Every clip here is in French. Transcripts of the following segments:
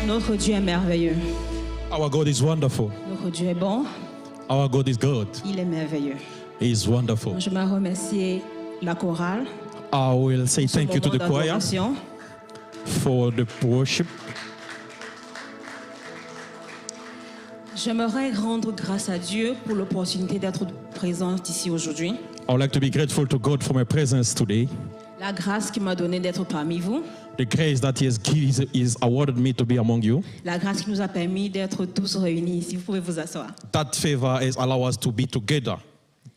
Notre Dieu est merveilleux. Our God is wonderful. Notre Dieu est bon. Our God is good. Il est merveilleux. He is wonderful. Je vais remercier la chorale. I will say pour ce thank you to moment the choir d'adoration. for the worship. J'aimerais rendre grâce à Dieu pour l'opportunité d'être présente ici aujourd'hui. I would like to be grateful to God for my presence today. La grâce qu'il m'a donnée d'être parmi vous. The grace that He has awarded me to be among you. La grâce qui nous a permis d'être tous réunis ici. Vous pouvez vous asseoir. That favor has allowed us to be together.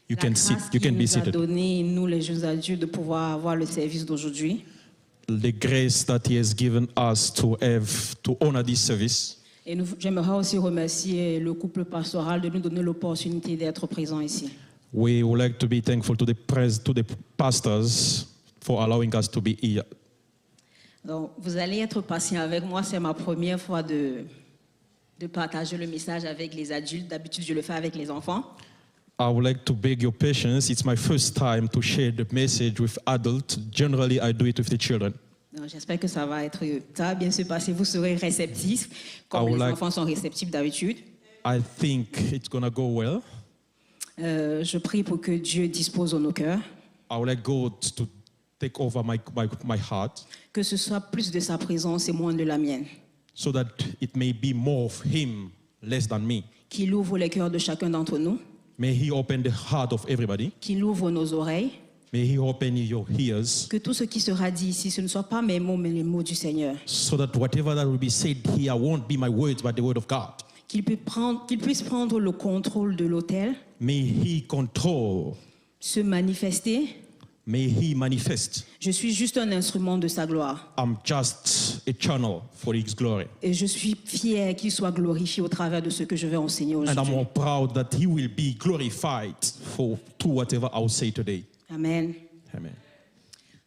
You La can grâce sit. You qu'il can be nous a seated. donné, nous les jeunes adultes, de pouvoir avoir le service d'aujourd'hui. The grace that He has given us to honor this service. Et j'aimerais aussi remercier le couple pastoral de nous donner l'opportunité d'être présent ici. We would like to be thankful to the pastors for allowing us to be here. Donc, vous allez être patient avec moi. C'est ma première fois de partager le message avec les adultes. D'habitude, je le fais avec les enfants. I would like to beg your patience. It's my first time to share the message with adults. Generally, I do it with the children. Donc, j'espère que ça va bien se passer. Vous serez réceptifs, comme les enfants sont réceptifs d'habitude. I think it's going to go well. Je prie pour que Dieu dispose de nos cœurs. I would like God to take over my heart, Que ce soit plus de sa présence et moins de la mienne. so that it may be more of Him, less than me. Qu'il ouvre les cœurs de chacun d'entre nous. May He open the heart of everybody. Qu'il ouvre nos oreilles. May He open your ears, Que tout ce qui sera dit ici, ce ne soit pas mes mots, mais les mots du Seigneur. so that whatever that will be said here won't be my words, but the word of God. Qu'il puisse prendre le contrôle de l'autel, May He control. se manifester. May He manifest. Je suis juste un instrument de sa gloire. I'm just a channel for His glory. Et je suis fier qu'il soit glorifié au travers de ce que je vais enseigner And I'm aujourd'hui. more proud that He will be glorified to whatever I will say today. Amen. Amen.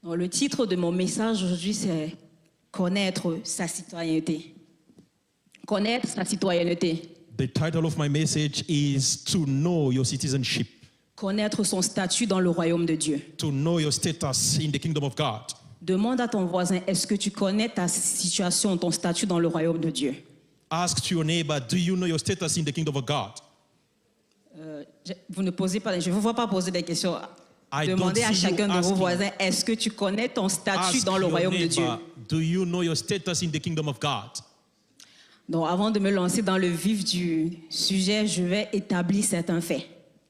Donc, le titre de mon message aujourd'hui, c'est connaître sa citoyenneté. Connaître sa citoyenneté. The title of my message is to know your citizenship, Connaître son statut dans le royaume de Dieu. to know your status in the kingdom of God. Demande à ton voisin, est-ce que tu connais ta situation, ton statut dans le royaume de Dieu? Ask to your neighbor, do you know your status in the kingdom of God? Vous ne posez pas, je ne vous vois pas poser des questions. I Demandez don't à see you chacun de vos asking. voisins, est-ce que tu connais ton statut Ask dans le your royaume de Dieu? neighbor, do you know your status in the kingdom of God? Donc, avant de me lancer dans le vif du sujet, je vais établir certains faits.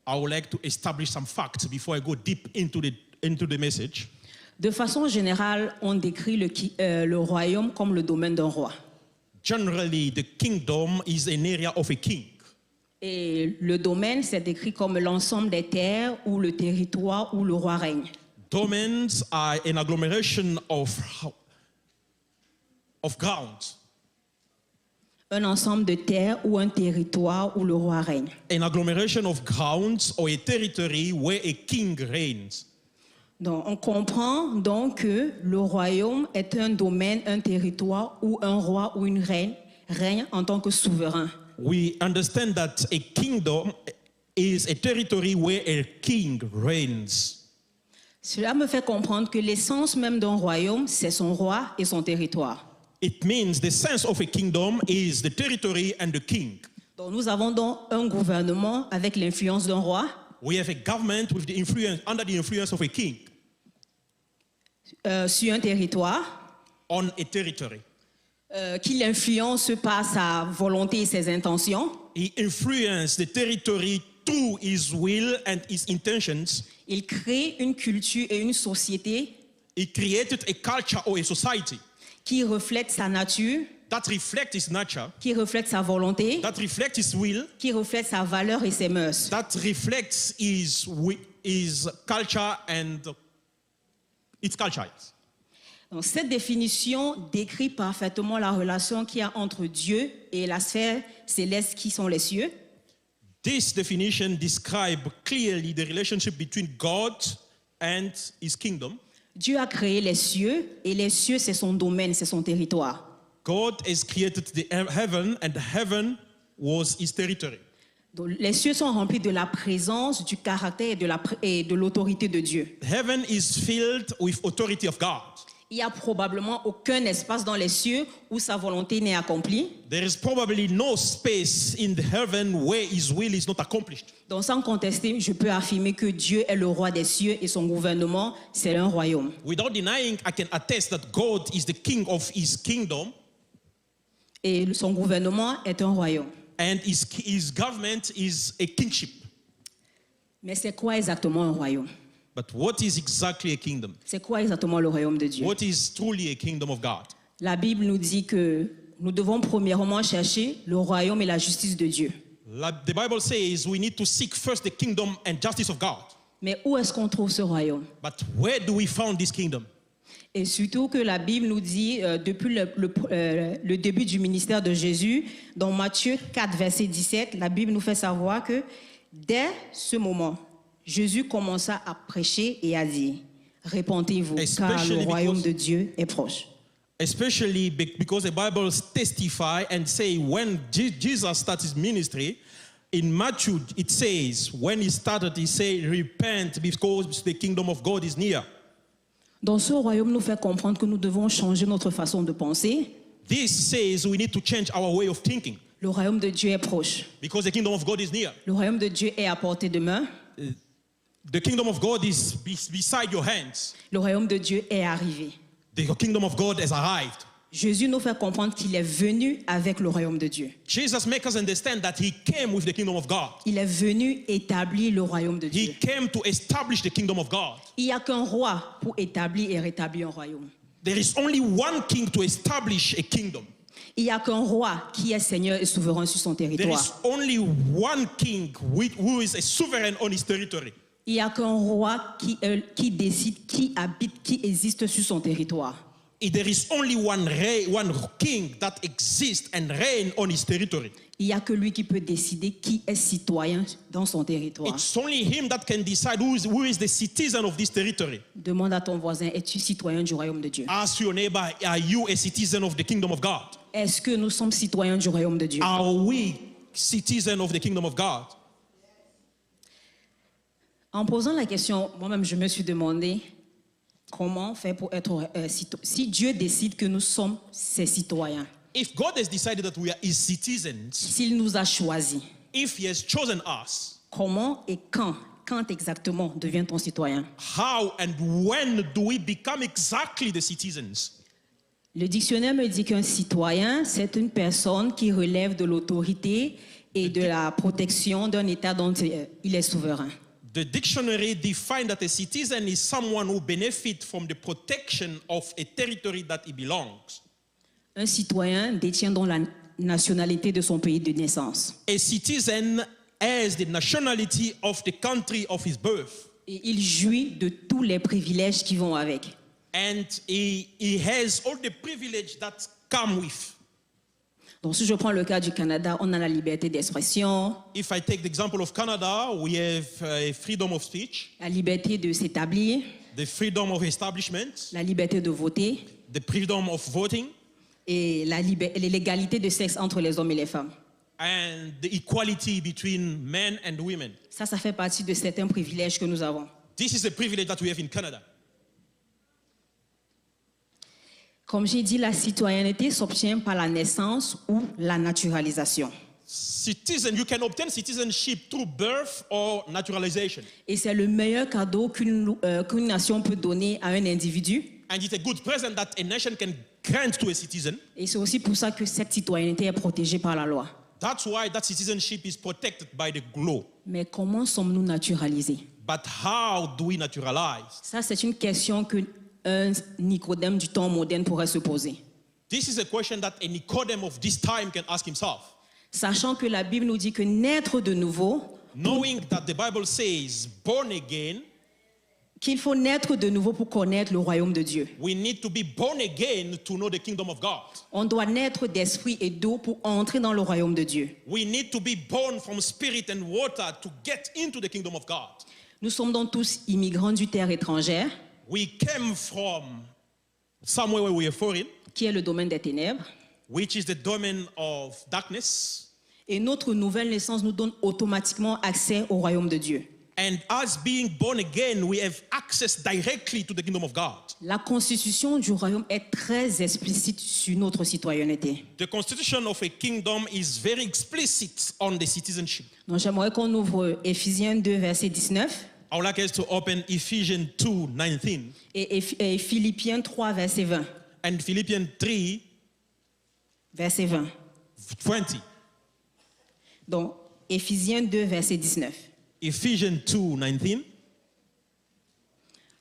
I would like to establish some facts before I go deep into the message. De façon générale, on décrit le royaume comme le domaine d'un roi. Generally, the kingdom is an area of a king. Et le domaine, c'est décrit comme l'ensemble des terres ou le territoire où le roi règne. Domains are an agglomeration of ground. Un ensemble de terres ou un territoire où le roi règne. An agglomeration of grounds or a territory where a king reigns. Donc, on comprend donc que le royaume est un domaine, un territoire où un roi ou une reine règne en tant que souverain. We understand that a kingdom is a territory where a king reigns. Cela me fait comprendre que l'essence même d'un royaume, c'est son roi et son territoire. It means the sense of a kingdom is the territory and the king. Donc, nous avons donc un gouvernement avec l'influence d'un roi, We have a government with the influence, under the influence of a king sur un territoire, on a territory. qui l'influence par sa volonté et ses intentions. He influenced the territory through his will and his intentions. Il crée une culture et une société He created a culture or a society qui reflète sa nature, that reflects his nature, qui reflète sa volonté, that reflects his will, qui reflète sa valeur et ses mœurs. that reflects his culture and its culture. Donc, cette définition décrit parfaitement la relation qu'il y a entre Dieu et la sphère céleste qui sont les cieux. This definition describes clearly the relationship between God and his kingdom. Dieu a créé les cieux et les cieux, c'est son domaine, c'est son territoire. God has created the heaven and the heaven was his territory. Donc, les cieux sont remplis de la présence, du caractère et de l'autorité de Dieu. Heaven is filled with authority of God. Il y a probablement aucun espace dans les cieux où sa volonté n'est accomplie. There is probably no space in the heaven where his will is not accomplished. Donc sans contester, je peux affirmer que Dieu est le roi des cieux et son gouvernement, c'est un royaume. Without denying, I can attest that God is the king of his kingdom. Et son gouvernement est un royaume. And his government is a kingship. Mais c'est quoi exactement un royaume? But what is exactly a kingdom? C'est quoi exactement le royaume de Dieu? What is truly a kingdom of God? La Bible nous dit que nous devons premièrement chercher le royaume et la justice de Dieu. The Bible says we need to seek first the kingdom and justice of God. Mais où est-ce qu'on trouve ce royaume? But where do we find this kingdom? Et surtout que la Bible nous dit, depuis le début du ministère de Jésus, dans Matthieu 4, verset 17, la Bible nous fait savoir que dès ce moment, Jésus commença à prêcher et à dire, répentez-vous, car le royaume de Dieu est proche. Especially because the Bible testifies and say when Jesus started his ministry, in Matthew it says, when he started, he said, repent because the kingdom of God is near. Dans ce royaume nous fait comprendre que nous devons changer notre façon de penser. This says we need to change our way of thinking. Le royaume de Dieu est proche. Because the kingdom of God is near. Le royaume de Dieu est à portée de main. The kingdom of God is beside your hands. Le royaume de Dieu est arrivé. The kingdom of God has arrived. Jésus nous fait comprendre qu'il est venu avec le royaume de Dieu. Jesus makes us understand that he came with the kingdom of God. Il est venu établir le royaume de Dieu. He came to establish the kingdom of God. Il n'y a qu'un roi pour établir et rétablir un royaume. There is only one king to establish a kingdom. Il n'y a qu'un roi qui est seigneur et souverain sur son There territoire. is only one king who is a sovereign on his territory. Il n'y a qu'un roi qui décide qui habite, qui existe sur son territoire. There is only one king that exists and reigns on his territory. Il n'y a que lui qui peut décider qui est citoyen dans son territoire. It's only him that can decide who is the citizen of this territory. Demande à ton voisin, es-tu citoyen du royaume de Dieu? Ask your neighbor, are you a citizen of the kingdom of God? Est-ce que nous sommes citoyens du royaume de Dieu? Are we citizens of the kingdom of God? En posant la question, moi-même je me suis demandé comment faire pour être si Dieu décide que nous sommes ses citoyens, If God has decided that we are his citizens, s'il nous a choisis, if he has chosen us, comment et quand exactement devient-on citoyen? how and when do we become exactly the citizens? Le dictionnaire me dit qu'un citoyen, c'est une personne qui relève de l'autorité et de la protection d'un État dont il est souverain. The dictionary defines that a citizen is someone who benefits from the protection of a territory that he belongs. Un citoyen détient donc la nationalité de son pays de naissance. A citizen has the nationality of the country of his birth. Et il jouit de tous les privilèges qui vont avec. And he has all the privilege that come with. Donc si je prends le cas du Canada, on a la liberté d'expression, If I take the example of Canada, we have freedom of speech, la liberté de s'établir, the freedom of establishment, la liberté de voter the freedom of voting, et l'égalité de sexe entre les hommes et les femmes. and the equality between men and women. Ça fait partie de certains privilèges que nous avons. This is a privilege that we have in Canada. Comme j'ai dit, la citoyenneté s'obtient par la naissance ou la naturalisation. You can obtain citizenship through birth or naturalization. Et c'est le meilleur cadeau qu'une nation peut donner à un individu. And it's a good present that a nation can grant to a citizen. Et c'est aussi pour ça que cette citoyenneté est protégée par la loi. That's why that citizenship is protected by the law. Mais comment sommes-nous naturalisés? But how do we naturalize? Ça, c'est une question que un Nicodème du temps moderne pourrait se poser. This is a question that a Nicodemus of this time can ask himself. Sachant que la Bible nous dit que naître de nouveau, Knowing that the Bible says born again, qu'il faut naître de nouveau pour connaître le royaume de Dieu. we need to be born again to know the kingdom of God. On doit naître d'esprit et d'eau pour entrer dans le royaume de Dieu. We need to be born from spirit and water to get into the kingdom of God. Nous sommes donc tous immigrants du terre étrangère, We came from somewhere where we are foreign, qui est le domaine des ténèbres. which is the domain of darkness. Et notre nouvelle naissance nous donne automatiquement accès au royaume de Dieu. And as being born again, we have access directly to the kingdom of God. La constitution du royaume est très explicite sur notre citoyenneté. The constitution of a kingdom is very explicit on the citizenship. Donc j'aimerais qu'on ouvre Éphésiens 2, verset 19 I would like us to open Ephesians 2:19 et Philippiens 3, verset 20. and Philippians 3:20. Verset 20. Donc Éphésiens 2, verset 19. Ephesians 2:19.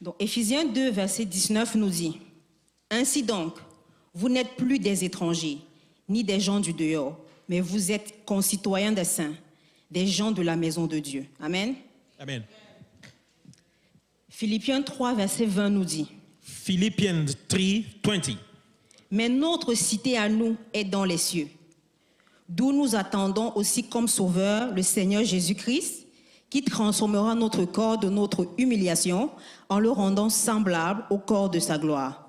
Donc Éphésiens 2, verset 19 nous dit, « Ainsi donc, vous n'êtes plus des étrangers, ni des gens du dehors, mais vous êtes concitoyens des saints, des gens de la maison de Dieu. » Amen. Amen. Philippiens 3, verset 20 nous dit, Philippians 3:20. « Mais notre cité à nous est dans les cieux, d'où nous attendons aussi comme sauveur le Seigneur Jésus-Christ, qui transformera notre corps de notre humiliation en le rendant semblable au corps de sa gloire,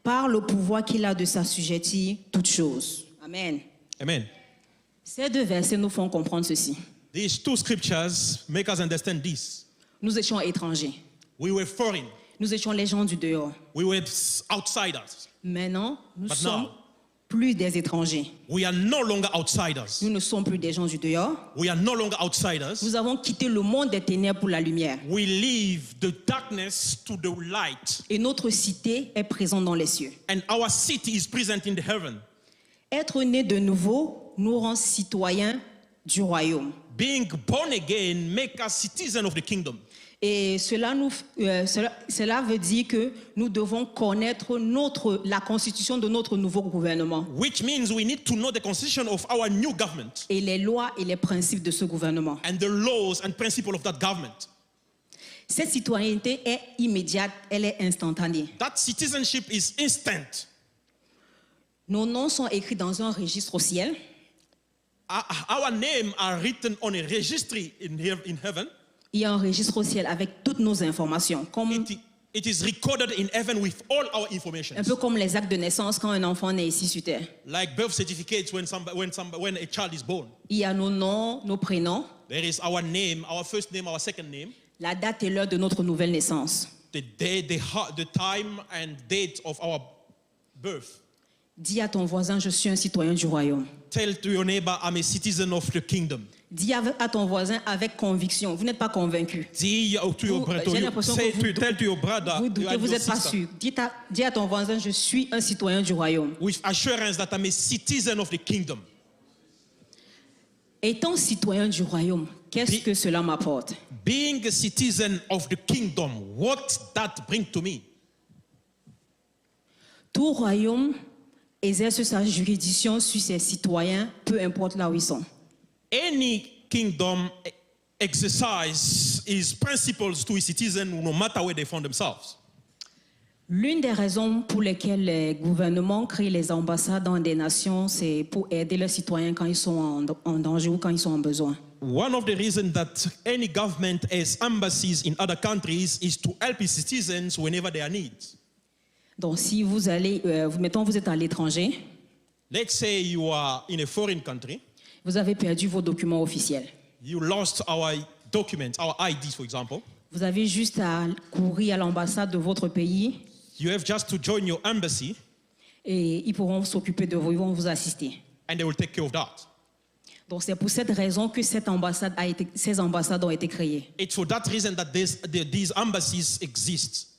par le pouvoir qu'il a de s'assujettir toutes choses. » Amen. Amen. Ces deux versets nous font comprendre ceci. These two scriptures make us understand this. Nous étions étrangers. We were foreign. Nous étions les gens du dehors. We were outsiders. Maintenant, nous But sommes now- plus des étrangers. We are no longer outsiders. Nous ne sommes plus des gens du dehors. We are no longer outsiders. Nous avons quitté le monde des ténèbres pour la lumière. We leave the darkness to the light. Et notre cité est présente dans les cieux. And our city is present in the heaven. Être né de nouveau nous rend citoyens du royaume. Being born again make us citizens of the kingdom. Et cela veut dire que nous devons connaître la constitution de notre nouveau gouvernement Which means we need to know the constitution of our new government et les lois et les principes de ce gouvernement. and the laws and principles of that government. Cette citoyenneté est immédiate, elle est instantanée. That citizenship is instant. Nos noms sont écrits dans un registre au ciel Our names are written on a registry in heaven. Il y a un registre au ciel avec toutes nos informations, It is recorded in heaven with all our information. un peu comme les actes de naissance quand un enfant naît ici sur terre. Like birth certificates when a child is born. Il y a nos noms, nos prénoms, There is our name, our first name, our second name, la date et l'heure de notre nouvelle naissance. the day, the time and date of our birth. Dis à ton voisin, je suis un citoyen du royaume. Tell to your neighbor, I'm a citizen of the kingdom. Dis à ton voisin avec conviction. Vous n'êtes pas convaincu. Say to your brother, J'ai l'impression que tell to your brother, Vous doutez, vous n'êtes pas sûr. Dis à ton voisin, je suis un citoyen du royaume. with assurance that I'm a citizen of the kingdom. Étant citoyen du royaume, qu'est-ce que cela m'apporte? Being a citizen of the kingdom, what that bring to me? Tout royaume exerce sa juridiction sur ses citoyens, peu importe là où ils sont. Any kingdom exercise its principles to its citizens no matter where they found themselves. L'une des raisons pour lesquelles les gouvernements créent les ambassades dans des nations, c'est pour aider leurs citoyens quand ils sont en danger ou quand ils sont en besoin. One of the reasons that any government has embassies in other countries is to help its citizens whenever they are needs. Donc si vous allez, mettons vous êtes à l'étranger, Let's say you are in a foreign country, vous avez perdu vos documents officiels. you lost our documents, our IDs for example. Vous avez juste à courir à l'ambassade de votre pays You have just to join your embassy et ils pourront s'occuper de vous, ils vont vous assister. and they will take care of that. Donc c'est pour cette raison que ces ambassades ont été créées. It's for that reason that these embassies exist.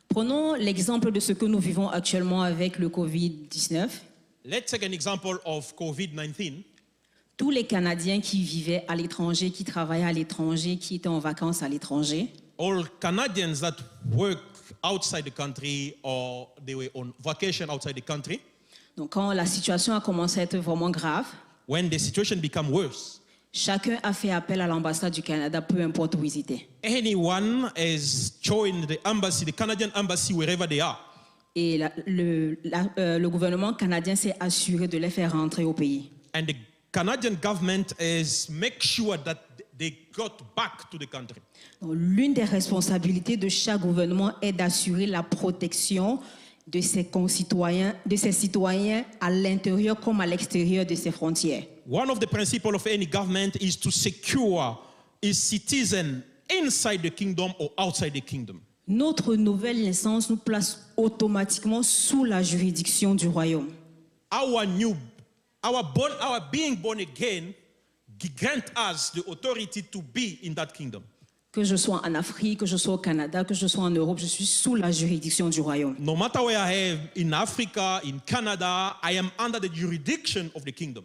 Prenons l'exemple de ce que nous vivons actuellement avec le Covid-19. Let's take an example of COVID-19. Tous les Canadiens qui vivaient à l'étranger, qui travaillaient à l'étranger, qui étaient en vacances à l'étranger, All Canadians that work outside the country or they were on vacation outside the country, donc quand la situation a commencé à être vraiment grave, when the situation became worse, chacun a fait appel à l'ambassade du Canada, peu importe où ils étaient. anyone has joined the embassy, the Canadian embassy, wherever they are. Et le gouvernement canadien s'est assuré de les faire rentrer au pays. And the Canadian government has make sure that they got back to the country. Donc, l'une des responsabilités de chaque gouvernement est d'assurer la protection de ses concitoyens, de ses citoyens à l'intérieur comme à l'extérieur de ses frontières. One of the principles of any government is to secure its citizen inside the kingdom or outside the kingdom. Notre nouvelle naissance nous place automatiquement sous la juridiction du royaume. Our being born again grant us the authority to be in that kingdom. Que je sois en Afrique, que je sois au Canada, que je sois en Europe, je suis sous la juridiction du royaume. No matter where I am, in Africa, in Canada, I am under the jurisdiction of the kingdom.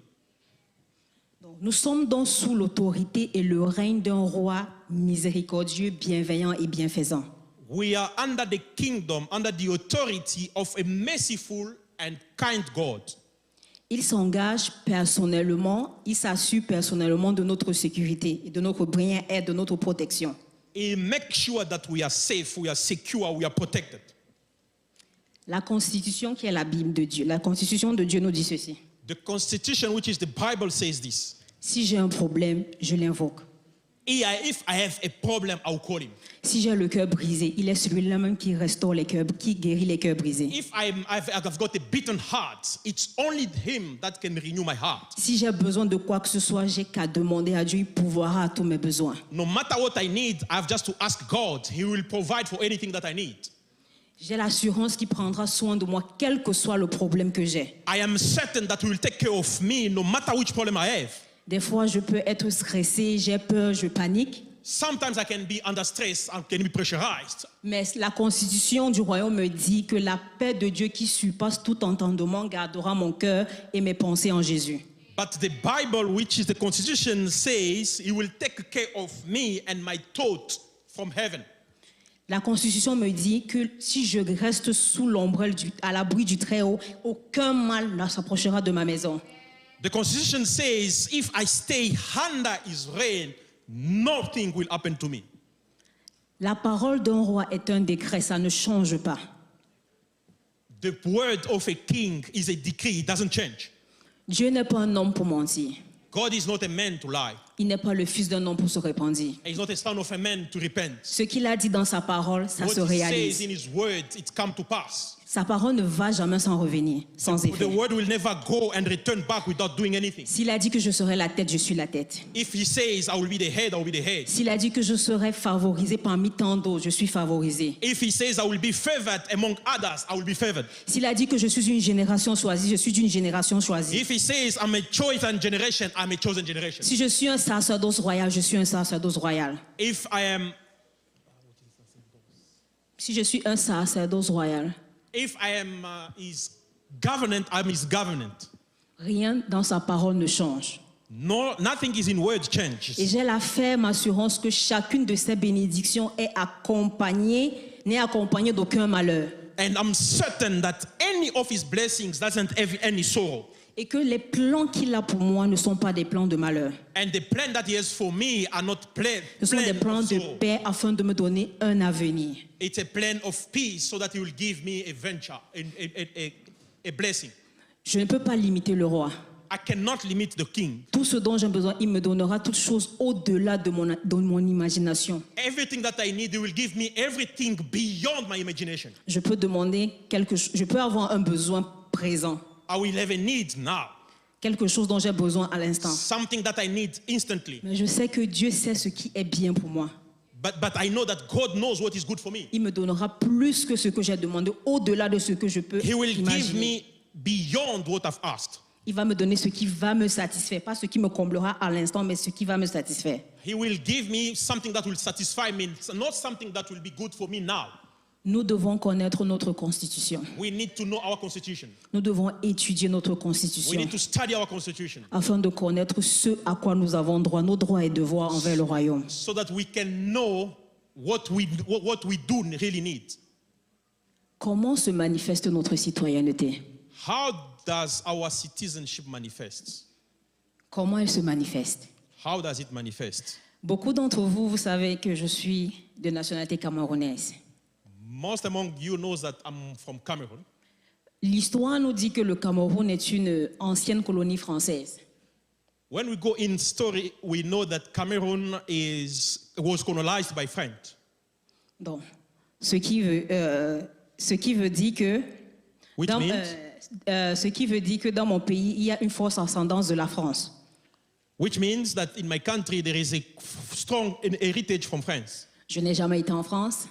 Donc, nous sommes donc sous l'autorité et le règne d'un roi miséricordieux, bienveillant et bienfaisant. We are under the kingdom, under the authority of a merciful and kind God. Il s'engage personnellement, il s'assure personnellement de notre sécurité et de notre bien-être, de notre protection. He makes sure that we are safe, we are secure, we are protected. La Constitution qui est la Bible de Dieu, la Constitution de Dieu nous dit ceci. The Constitution, which is the Bible, says this. Si j'ai un problème, je l'invoque. If I have a problem, I'll call him. Si j'ai le cœur brisé, il est celui-là même qui restaure les cœurs, qui guérit les cœurs brisés. If I've got a beaten heart, it's only him that can renew my heart. Si j'ai besoin de quoi que ce soit, j'ai qu'à demander à Dieu, il pourvoira à tous mes besoins. No matter what I need, I have just to ask God. He will provide for anything that I need. J'ai l'assurance qu'il prendra soin de moi, quel que soit le problème que j'ai. I am certain that he will take care of me no matter which problem I have. Des fois, je peux être stressé, j'ai peur, je panique. Sometimes I can be under stress and can be pressurized. Mais la constitution du royaume me dit que la paix de Dieu qui surpasse tout entendement gardera mon cœur et mes pensées en Jésus. But the Bible, which is the Constitution, says he will take care of me and my thought from heaven. La Constitution me dit que si je reste sous l'ombrelle, à l'abri du Très-Haut, aucun mal ne s'approchera de ma maison. The Constitution says if I stay under his reign, nothing will happen to me. La parole d'un roi est un décret, ça ne change pas. The word of a king is a decree, it doesn't change. Dieu n'est pas un homme pour mentir. God is not a man to lie. Il n'est pas le fils d'un homme pour se répandre. He's not a son of a man to repent. Ce qu'il a dit dans sa parole, ça se What he says réalise. in his word, it come to pass. Sa parole ne va jamais sans revenir, sans The effet. word will never go and return back without doing anything. S'il a dit que je serai la tête, je suis la tête. If he says, I will be the head, I will be the head. S'il a dit que je serai favorisé parmi tant d'autres, je suis favorisé. If he says, I will be favored among others, I will be favored. S'il a dit que je suis une génération choisie, je suis d'une génération choisie. If he says, I'm a chosen generation, I'm a chosen generation. Si je suis un sacerdoce royal, je suis un sacerdoce royal. If I am, Si je suis un sacerdoce royal, if I am his government, I'm his government. rien dans sa parole ne change. No, nothing is in word Et changes. j'ai la ferme assurance que chacune de ces bénédictions n'est accompagnée d'aucun malheur. And I'm certain that any of his blessings doesn't have any sorrow. Et que les plans qu'il a pour moi ne sont pas des plans de malheur. And the plan that he has for me are not Ce sont des plans of de sorrow. paix afin de me donner un avenir. It's a plan of peace so that he will give me a venture, a blessing. Je ne peux pas limiter le roi. I cannot limit the king. Tout ce dont j'ai besoin, il me donnera toutes choses au-delà de mon imagination. Everything that I need, he will give me everything beyond my imagination. Je peux demander quelque chose, je peux avoir un besoin présent, I will have a need now. quelque chose dont j'ai besoin à l'instant. Something that I need instantly. Mais je sais que Dieu sait ce qui est bien pour moi. But I know that God knows what is good for me. Il me donnera plus que ce que j'ai demandé, au-delà de ce que je peux He will give imaginer. me beyond what I've asked. Il va me donner ce qui va me satisfaire, pas ce qui me comblera à l'instant, mais ce qui va me satisfaire. He will give me something that will satisfy me, not something that will be good for me now. Nous devons connaître notre constitution. We need to know our constitution. Nous devons étudier notre We constitution need to study our constitution afin de connaître ce à quoi nous avons droit, nos droits et devoirs envers le royaume. so that we can know what we do really need. Comment se manifeste notre citoyenneté? How does our citizenship manifest? Comment elle se manifeste? How does it manifest? Beaucoup d'entre vous, vous savez que je suis de nationalité camerounaise. Most among you knows that I'm from Cameroon. L'histoire nous dit que le Cameroun est une ancienne colonie française. When we go in story, we know that Cameroon was colonized by French. Donc, ce qui veut dire que Which means ce qui veut dire que dans mon pays, il y a une forte ascendance de la France. which means that in my country there is a strong heritage from France. Je n'ai jamais été en France.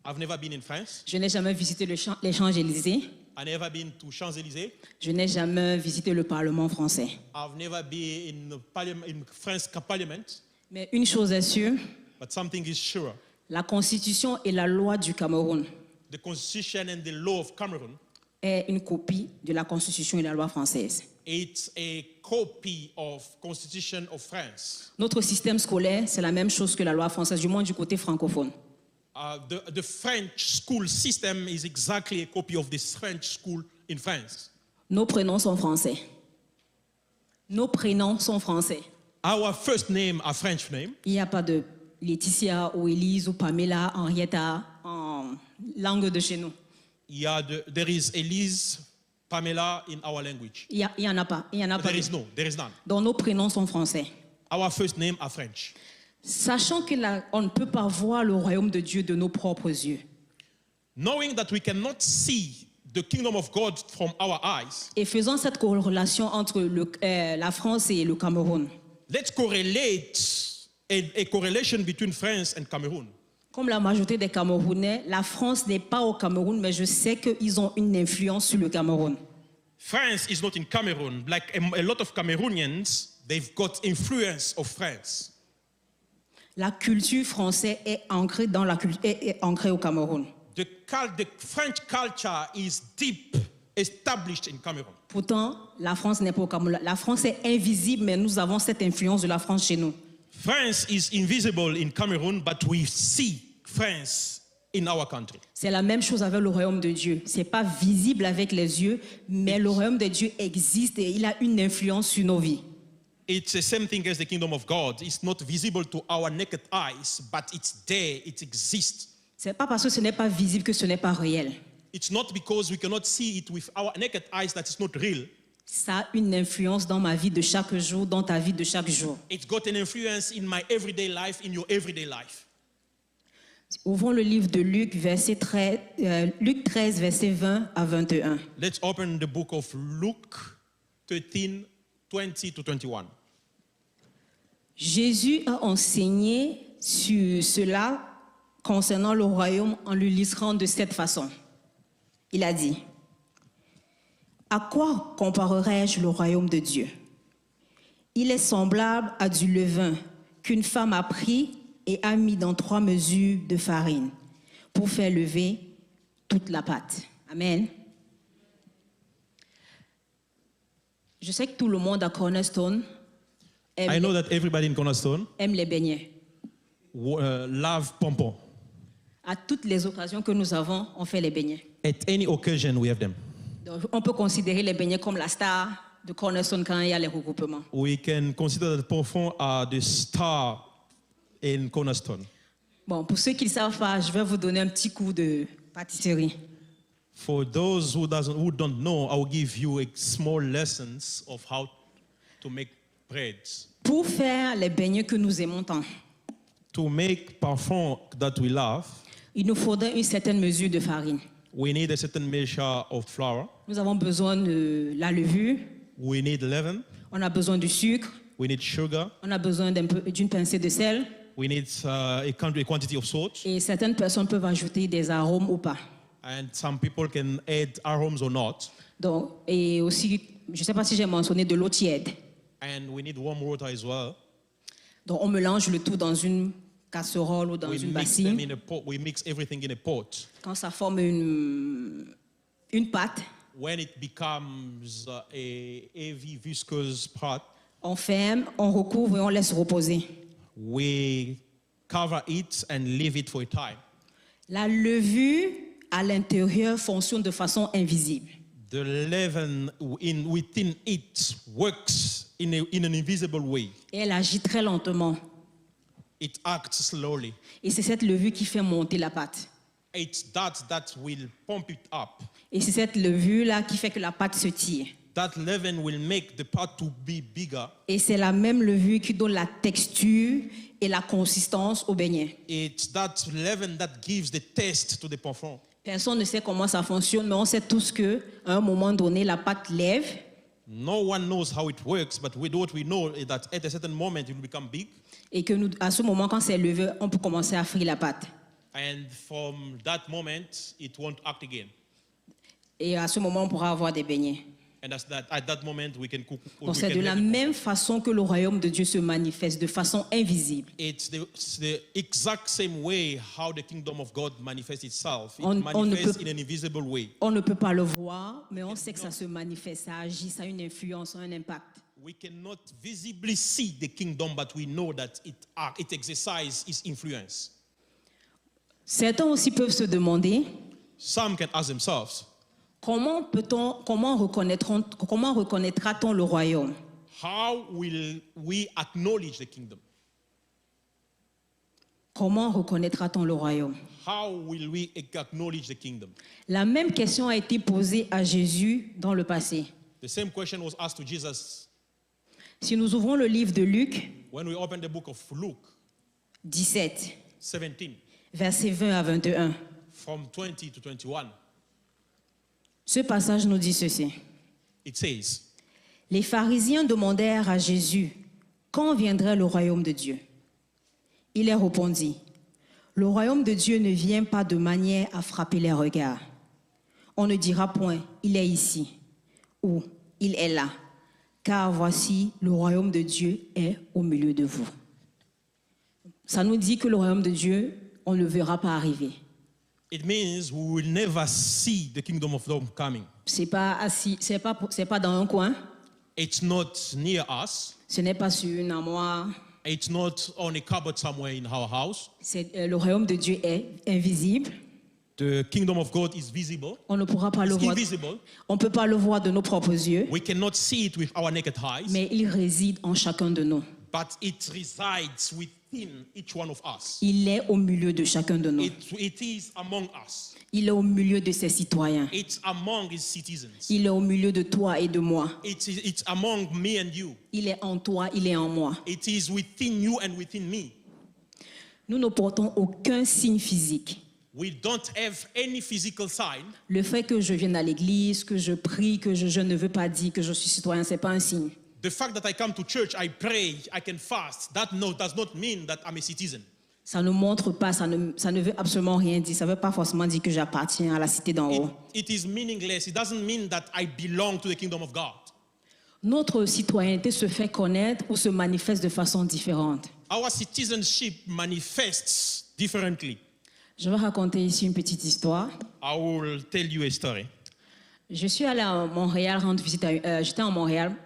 I've never been in France. Je n'ai jamais visité les Champs-Élysées. I've never been to Champs-Élysées. Je n'ai jamais visité le Parlement français. I've never been in the in French parliament. Mais une chose est sûre, But something is sure. la Constitution et la loi du Cameroun The constitution and the law of Cameroon, est une copie de la Constitution et la loi française. it's a copy of Constitution of France. Notre système scolaire, c'est la même chose que la loi française, du moins du côté francophone. The French school system is exactly a copy of this French school in France. Nos prénoms sont français. Nos prénoms sont français. Our first name are French name. Il n'y a pas de Laetitia ou Élise ou Pamela, Henrietta en langue de chez nous. There is Elise, Pamela in our language. Il y en a pas. Il y en a pas. There is none. Donc nos prénoms sont français. Our first name are French. Sachant on ne peut pas voir le royaume de Dieu de nos propres yeux. Knowing that we cannot see the kingdom of God from our eyes, Et faisant cette corrélation entre la France et le Cameroun. let's correlate a correlation between France and Cameroon. Comme la majorité des Camerounais, la France n'est pas au Cameroun, mais je sais qu'ils ont une influence sur le Cameroun. France is not in Cameroon. Like a lot of Cameroonians, they've got influence of France. La culture française est ancrée est ancrée au Cameroun. The French culture is deep established in Cameroon. Pourtant, la France n'est pas au Cameroun. La France est invisible, mais nous avons cette influence de la France chez nous. France is invisible in Cameroon, but we see France in our country. C'est la même chose avec le royaume de Dieu. C'est pas visible avec les yeux, mais le royaume de Dieu existe et il a une influence sur nos vies. It's the same thing as the kingdom of God. It's not visible to our naked eyes, but it's there, it exists. C'est pas parce que ce n'est pas visible que ce n'est pas réel. It's not because we cannot see it with our naked eyes that it's not real. Ça a une influence dans ma vie de chaque jour, dans ta vie de chaque jour. It's got an influence in my everyday life, in your everyday life. Ouvrons le livre de Luc, Luc 13, versets 20 à 21. Let's open the book of Luke 13, 20 to 21. Jésus a enseigné sur cela concernant le royaume en l'illustrant de cette façon. Il a dit, « À quoi comparerai-je le royaume de Dieu? Il est semblable à du levain qu'une femme a pris et a mis dans 3 mesures de farine pour faire lever toute la pâte. » Amen. Je sais que tout le monde à Cornerstone I know that everybody in Cornerstone aime les beignets. love pompon. À toutes les occasions que nous avons, on fait les beignets. At any occasion, we have them. Donc, on peut considérer les beignets comme la star de Cornerstone quand il y a les regroupements. We can consider that pompon are the star in Cornerstone. Bon, pour ceux qui ne savent pas, je vais vous donner un petit coup de pâtisserie. For those who don't know, I will give you a small lessons of how to make breads. Pour faire les beignets que nous aimons tant, To make parfum that we love, il nous faudrait une certaine mesure de farine. we need a certain measure of flour. Nous avons besoin de la levure, We need leaven. on a besoin du sucre, We need sugar. on a besoin d'une pincée de sel We need a quantity of salt. et certaines personnes peuvent ajouter des arômes ou pas. And some people can add aromas or not. Donc, et aussi, je ne sais pas si j'ai mentionné de l'eau tiède. And we need warm water as well. Donc, on mélange le tout dans une casserole ou dans We une mix them bassine. in a pot. We mix everything in a pot. Quand ça forme une pâte, When it becomes a heavy, viscous pot, on ferme, on recouvre et on laisse reposer. we cover it and leave it for a time. La levure à l'intérieur fonctionne de façon invisible. The leaven within it works in an invisible way. Et elle agit très lentement. It acts slowly. Et c'est cette levure qui fait monter la pâte. It's that will pump it up. Et c'est cette levure-là qui fait que la pâte se tire. That leaven will make the pot to be bigger. Et c'est la même levure qui donne la texture et la consistance au beignet. It's that leaven that gives the taste to the parfum. Personne ne sait comment ça fonctionne, mais on sait tous qu'à un moment donné, la pâte lève No one knows how it works, but what we know is that at a certain moment it will become big. Et que nous, à ce moment, quand c'est levé, on peut commencer à frire la pâte. And from that moment, it won't act again. Et à ce moment, on pourra avoir des beignets. And at that moment, we can cook. Donc c'est de la même façon que le royaume de Dieu se manifeste, de façon invisible. It's the exact same way how the kingdom of God manifests itself. It On manifests in an invisible way. On ne peut pas le voir, mais on sait que ça se manifeste, ça agit, ça a une influence, ça a un impact. We cannot visibly see the kingdom, but we know that it exercises its influence. Certains aussi peuvent se demander Some can ask themselves, comment reconnaîtra-t-on le royaume? how will we acknowledge the kingdom? Comment reconnaîtra-t-on le royaume? How will we acknowledge the kingdom? La même question a été posée à Jésus dans le passé. The same question was asked to Jesus Si nous ouvrons le livre de Luc when we opened the book of Luke 17, 17, versets 20 à 21. from 20 to 21. Ce passage nous dit ceci. It says, Les pharisiens demandèrent à Jésus quand viendrait le royaume de Dieu. Il leur répondit, le royaume de Dieu ne vient pas de manière à frapper les regards. On ne dira point, il est ici ou il est là, car voici, le royaume de Dieu est au milieu de vous. Ça nous dit que le royaume de Dieu, on ne le verra pas arriver. it means we will never see the kingdom of God coming. C'est pas assis, c'est pas dans un coin, It's not near us. ce n'est pas sur une armoire. It's not on a cupboard somewhere in our house. Le royaume de Dieu est invisible. The kingdom of God is visible. On ne pourra pas le It's voir. invisible. On ne peut pas le voir de nos propres yeux, We cannot see it with our naked eyes, mais il réside en chacun de nous. but it resides within each one of us. Il est au milieu de chacun de nous. It is among us. Il est au milieu de ses citoyens. It's among his citizens. Il est au milieu de toi et de moi. It's among me and you. Il est en toi, il est en moi. It is within you and within me. Nous ne portons aucun signe physique. We don't have any physical sign. Le fait que je vienne à l'église, que je prie, que je ne veux pas dire que je suis citoyen, ce n'est pas un signe. The fact that I come to church, I pray, I can fast, does not mean that I'm a citizen. Ça ne montre pas, ça ne veut absolument rien dire. Ça ne veut pas forcément dire que j'appartiens à la cité d'en haut. It is meaningless. It doesn't mean that I belong to the kingdom of God. Notre citoyenneté se fait connaître ou se manifeste de façon différente. Our citizenship manifests differently. Je vais raconter ici une petite histoire. I will tell you a story. Je suis allée à Montréal rendre visite j'étais en Montréal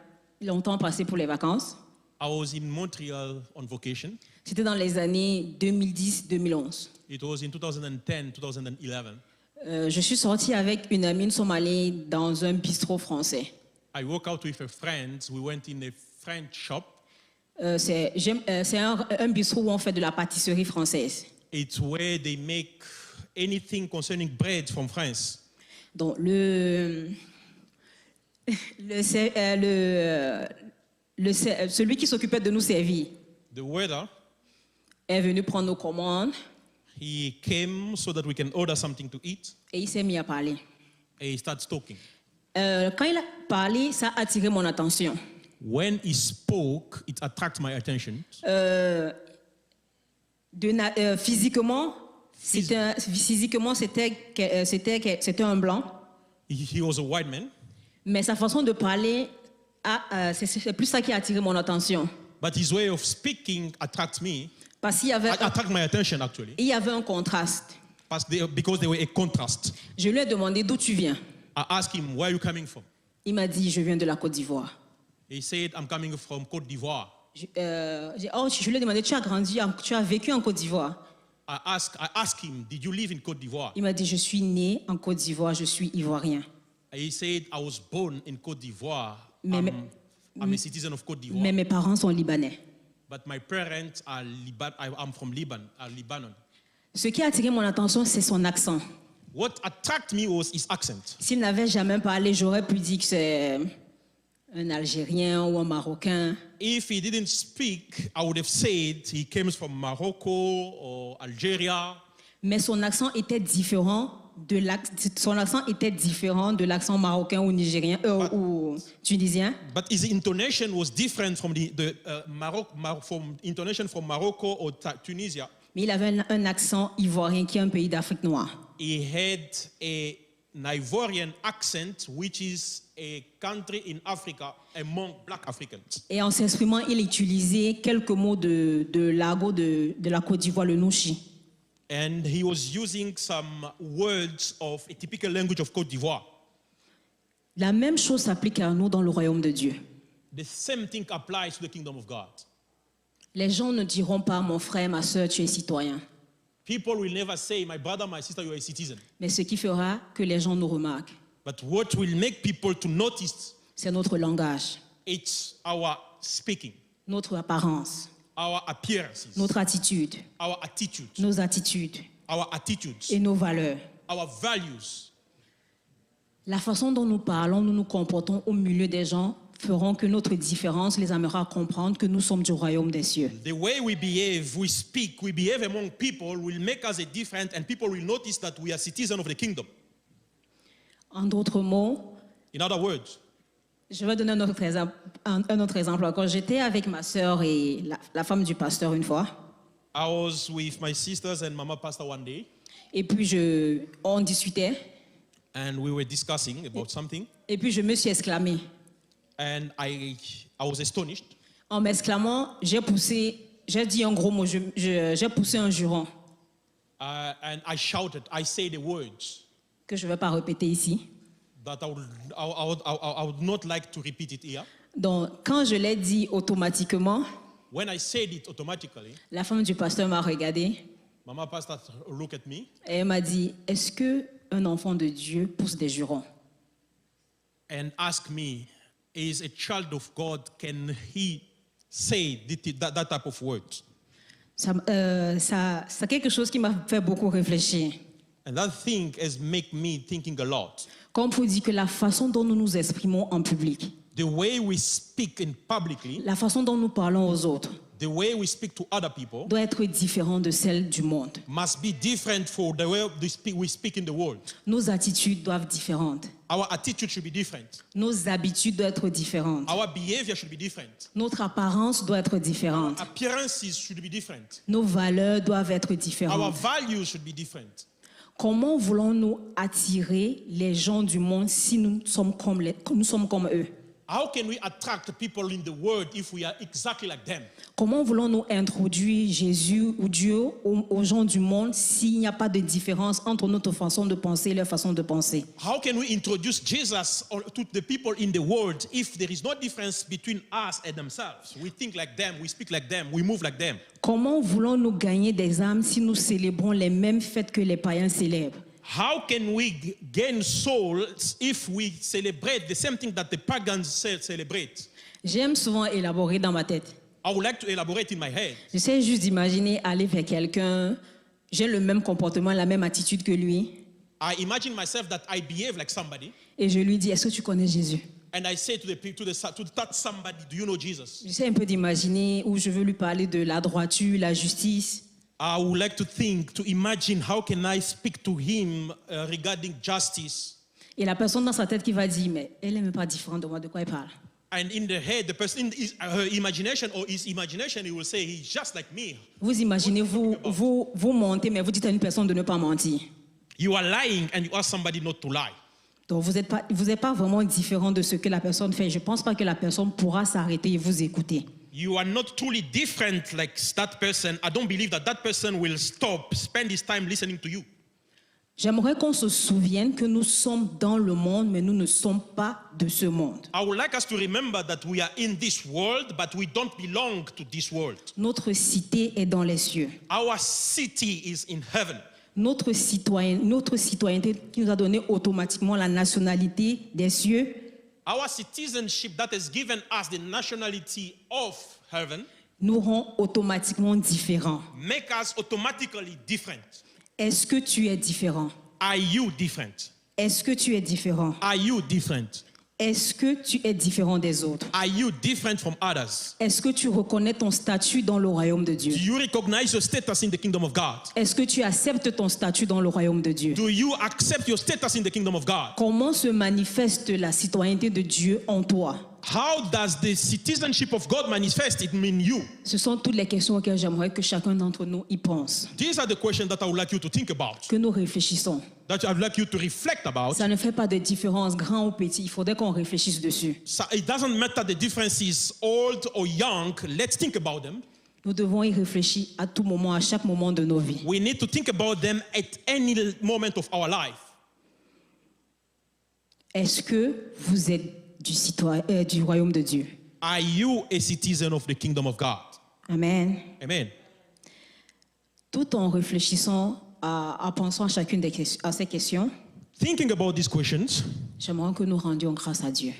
longtemps passé pour les vacances. I was in Montreal on vacation. C'était dans les années 2010-2011. It was in 2010, 2011. Je suis sortie avec une amie, nous sommes allés dans un bistrot français. I woke out with a friend. We went in a French shop. C'est un bistrot où on fait de la pâtisserie française. It's where they make anything concerning bread from France. Donc celui qui s'occupait de nous servir The waiter, est venu prendre nos commandes he came so that we can order something to eat. et il s'est mis à parler. And he starts talking. Quand il a parlé, ça a attiré mon attention. When he spoke, it attracted my attention. Physiquement, c'était un blanc, He was a white man, mais sa façon de parler, c'est plus ça qui a attiré mon attention. but his way of speaking attracted me. Parce qu'il y avait, Attracted my attention actually, il y avait un contraste. because they were a contrast. Je lui ai demandé d'où tu viens. I asked him, "Where are you coming from?" Il m'a dit, je viens de la Côte d'Ivoire. He said, "I'm coming from Côte d'Ivoire." Je lui ai demandé, tu as vécu en Côte d'Ivoire? I asked him, "Did you live in Côte d'Ivoire?" Il m'a dit, je suis né en Côte d'Ivoire, je suis ivoirien. He said, "I was born in Côte d'Ivoire. Mais- I'm a citizen of Côte d'Ivoire, Mais mes parents sont libanais. but my parents are I'm from Lebanon." Ce qui a attiré mon attention, c'est son accent. What attracted me was his accent. S'il n'avait jamais parlé, j'aurais pu dire que c'est un Algérien ou un Marocain. If he didn't speak, I would have said he comes from Morocco or Algeria. Mais son accent était différent son accent était différent de l'accent marocain ou nigérien ou tunisien. But his intonation was different from from intonation from Morocco or Tunisia. Mais il avait un accent ivoirien qui est un pays d'Afrique noire. He had an Ivorian accent, which is a country in Africa among black Africans. Et en s'exprimant, il utilisait quelques mots de l'argot de la Côte d'Ivoire, le nouchi. And he was using some words of a typical language of Côte d'Ivoire. La même chose s'applique à nous dans le royaume de Dieu. The same thing applies to the kingdom of God. Les gens ne diront pas, mon frère, ma soeur, tu es citoyen. People will never say, my brother, my sister, you are a citizen. Mais ce qui fera que les gens nous remarquent, But what will make people to notice, c'est notre langage, it's our speaking, notre apparence, our appearances, notre attitude, our attitude, nos attitudes our attitudes, et nos valeurs. our values. La façon dont nous parlons, nous nous comportons au milieu des gens feront que notre différence les amènera à comprendre que nous sommes du royaume des cieux. The way we speak, we behave among people will make us a different, and people will notice that we are citizens of the kingdom. En d'autres mots, In other words, je vais donner un autre exemple. Quand j'étais avec ma sœur et la femme du pasteur une fois, I was with my sisters and Mama Pastor one day, et puis on discutait, and we were discussing about something, et puis je me suis exclamée. and I was astonished. En m'exclamant, j'ai dit un gros mot, j'ai poussé un juron And I shouted, I say the words que je ne vais pas répéter ici. that I would not like to repeat it here. Donc, quand je l'ai dit automatiquement, When I said it automatically, la femme du pasteur m'a regardé Mama Pastor looked at me et elle m'a dit, est-ce qu'un enfant de Dieu pousse des jurons? and asked me, is a child of God, can he say that type of words? C'est quelque chose qui m'a fait beaucoup réfléchir. And that thing has made me thinking a lot. Comme pour dire que la façon dont nous nous exprimons en public, The way we speak in publicly, la façon dont nous parlons aux autres, the way we speak to other people doit être différente de celle du monde. must be different for the way we speak in the world. Nos attitudes doivent être différentes. Our attitude should be different. Nos habitudes doivent être différentes. Our behavior should be different. Notre apparence doit être différente. Appearances should be different. Nos valeurs doivent être Our différentes. values should be different. Comment voulons-nous attirer les gens du monde si nous sommes comme eux? How can we attract people in the world if we are exactly like them? Comment voulons-nous introduire Jésus ou Dieu aux gens du monde s'il n'y a pas de différence entre notre façon de penser et leur façon de penser? How can we introduce Jesus to the people in the world if there is no difference between us and themselves? We think like them, we speak like them, we move like them. Comment voulons-nous gagner des âmes si nous célébrons les mêmes fêtes que les païens célèbrent? How can we gain souls if we celebrate the same thing that the pagans celebrate? J'aime souvent élaborer dans ma tête. I would like to elaborate in my head. J'essaie juste d'imaginer aller vers quelqu'un, j'ai le même comportement, la même attitude que lui, I imagine myself that I behave like somebody, et je lui dis, est-ce que tu connais Jésus? and I say to that somebody, do you know Jesus? J'essaie un peu d'imaginer où je veux lui parler de la droiture, la justice. I would like to imagine how can I speak to him regarding justice. Et la personne dans sa tête qui va dire, mais elle n'est même pas différente de moi, de quoi elle parle? And in the head, the person, her imagination or his imagination, he will say, he's just like me. Vous imaginez, vous mentez, mais vous dites à une personne de ne pas mentir. You are lying and you ask somebody not to lie. Donc vous n'êtes pas vraiment différent de ce que la personne fait. Je ne pense pas que la personne pourra s'arrêter et vous écouter. You are not truly different like that person. I don't believe that person will spend his time listening to you. J'aimerais qu'on se souvienne que nous sommes dans le monde, mais nous ne sommes pas de ce monde. I would like us to remember that we are in this world, but we don't belong to this world. Notre cité est dans les cieux. Our city is in heaven. Notre citoyenneté qui nous a donné automatiquement la nationalité des cieux, Our citizenship that has given us the nationality of heaven nous rend automatiquement différents. make us automatically different. Est-ce que tu es différent? Are you different? Est-ce que tu es différent? Are you different? Est-ce que tu es différent des autres? Are you different from others? Est-ce que tu reconnais ton statut dans le royaume de Dieu? Do you recognize your status in the kingdom of God? Est-ce que tu acceptes ton statut dans le royaume de Dieu? Do you accept your status in the kingdom of God? Comment se manifeste la citoyenneté de Dieu en toi? How does the citizenship of God manifest in you? Ce sont toutes les questions auxquelles j'aimerais que chacun d'entre nous y pense, These are the questions that I would like you to think about, que nous réfléchissons. that I would like you to reflect about. Ça ne fait pas de différence, grand ou petit, il faudrait qu'on réfléchisse dessus. So it doesn't matter the differences, old or young, let's think about them. Nous devons y réfléchir à tout moment, à chaque moment de nos vies. We need to think about them at any moment of our life. Est-ce que vous êtes du royaume de Dieu? Are you a citizen of the kingdom of God? Amen. Amen. Tout en réfléchissant à pensant à chacune à ces questions, Thinking about these questions, j'aimerais que nous rendions grâce à Dieu,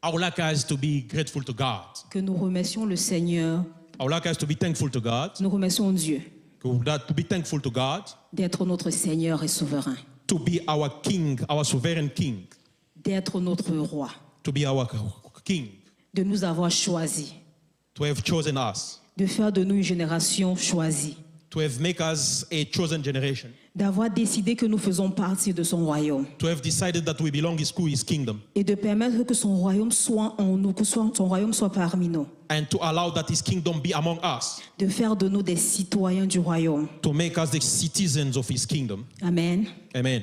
I would like us to be grateful to God. que nous remercions le Seigneur, I would like us to be thankful to God, nous remercions Dieu to be thankful to God, d'être notre Seigneur et souverain, to be our king, our sovereign king, d'être notre roi, to be our king, de nous avoir choisis, to have chosen us, de faire de nous une génération choisie, to have made us a chosen generation, d'avoir décidé que nous faisons partie de son royaume to have decided that we belong to his kingdom, et de permettre que son royaume soit en nous, que son royaume soit parmi nous, and to allow that his kingdom be among us, de faire de nous des citoyens du royaume. to make us the citizens of his kingdom. Amen. Amen.